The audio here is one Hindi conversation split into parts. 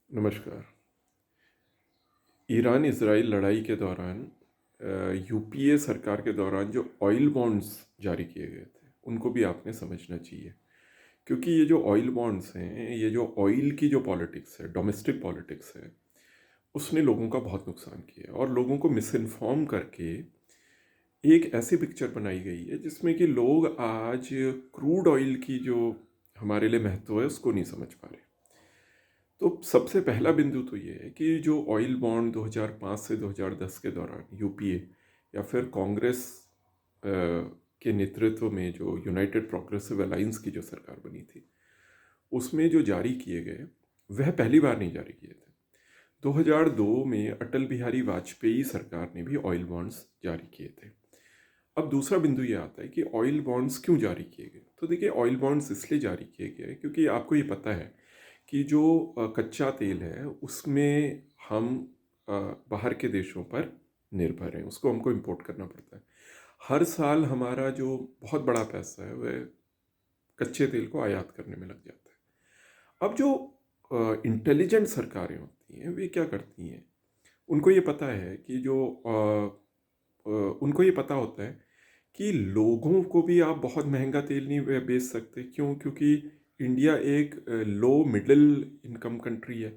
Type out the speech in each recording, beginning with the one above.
नमस्कार। ईरान इजराइल लड़ाई के दौरान यूपीए सरकार के दौरान जो ऑयल बॉन्ड्स जारी किए गए थे उनको भी आपने समझना चाहिए, क्योंकि ये जो ऑयल बॉन्ड्स हैं, ये जो ऑयल की जो पॉलिटिक्स है, डोमेस्टिक पॉलिटिक्स है, उसने लोगों का बहुत नुकसान किया और लोगों को मिस इन्फॉर्म करके एक ऐसी पिक्चर बनाई गई है जिसमें कि लोग आज क्रूड ऑयल की जो हमारे लिए महत्व है उसको नहीं समझ पा रहे। तो सबसे पहला बिंदु तो ये है कि जो ऑयल बॉन्ड 2005 से 2010 के दौरान यूपीए या फिर कांग्रेस के नेतृत्व में जो यूनाइटेड प्रोग्रेसिव अलायंस की जो सरकार बनी थी, उसमें जो जारी किए गए वह पहली बार नहीं जारी किए थे। 2002 में अटल बिहारी वाजपेयी सरकार ने भी ऑयल बॉन्ड्स जारी किए थे। अब दूसरा बिंदु ये आता है कि ऑयल बॉन्ड्स क्यों जारी किए गए। तो देखिए, ऑयल बॉन्ड्स इसलिए जारी किए गए क्योंकि आपको ये पता है कि जो कच्चा तेल है उसमें हम अ, बाहर के देशों पर निर्भर हैं, उसको हमको इंपोर्ट करना पड़ता है। हर साल हमारा जो बहुत बड़ा पैसा है वह कच्चे तेल को आयात करने में लग जाता है। अब जो इंटेलिजेंट सरकारें होती हैं वे क्या करती हैं, उनको ये पता है कि उनको ये पता होता है कि लोगों को भी आप बहुत महंगा तेल नहीं बेच सकते। क्यों? क्योंकि इंडिया एक लो मिडिल इनकम कंट्री है।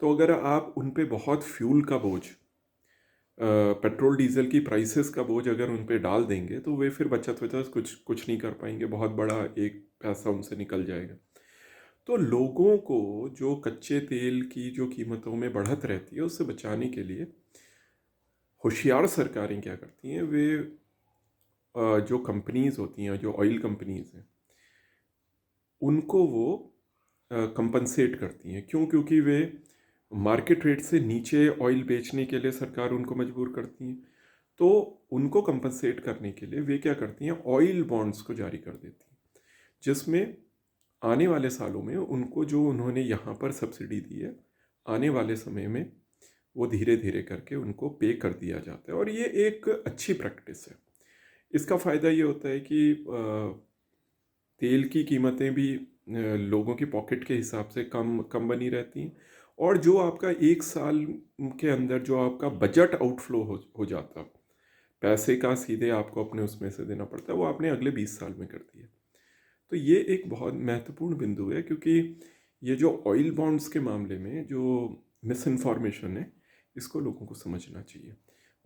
तो अगर आप उन पे बहुत फ्यूल का बोझ, पेट्रोल डीजल की प्राइसेस का बोझ अगर उन पे डाल देंगे तो वे फिर बचत वचत कुछ कुछ नहीं कर पाएंगे, बहुत बड़ा एक पैसा उनसे निकल जाएगा। तो लोगों को जो कच्चे तेल की जो कीमतों में बढ़त रहती है उससे बचाने के लिए होशियार सरकारें क्या करती हैं, वे जो कंपनीज होती हैं, जो ऑयल कंपनीज हैं, उनको वो कंपनसेट करती हैं। क्यों? क्योंकि वे मार्केट रेट से नीचे ऑयल बेचने के लिए सरकार उनको मजबूर करती हैं। तो उनको कंपनसेट करने के लिए वे क्या करती हैं, ऑयल बॉन्ड्स को जारी कर देती हैं, जिसमें आने वाले सालों में उनको जो उन्होंने यहाँ पर सब्सिडी दी है, आने वाले समय में वो धीरे धीरे करके उनको पे कर दिया जाता है। और ये एक अच्छी प्रैक्टिस है। इसका फ़ायदा ये होता है कि तेल की कीमतें भी लोगों की पॉकेट के हिसाब से कम कम बनी रहती हैं। और जो आपका एक साल के अंदर जो आपका बजट आउटफ्लो हो जाता, पैसे का सीधे आपको अपने उसमें से देना पड़ता है, वो आपने अगले 20 साल में कर दिया। तो ये एक बहुत महत्वपूर्ण बिंदु है, क्योंकि ये जो ऑयल बॉन्ड्स के मामले में जो मिस इन्फॉर्मेशन है, इसको लोगों को समझना चाहिए।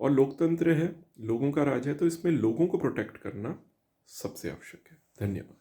और लोकतंत्र है, लोगों का राज है, तो इसमें लोगों को प्रोटेक्ट करना सबसे आवश्यक है। धन्यवाद।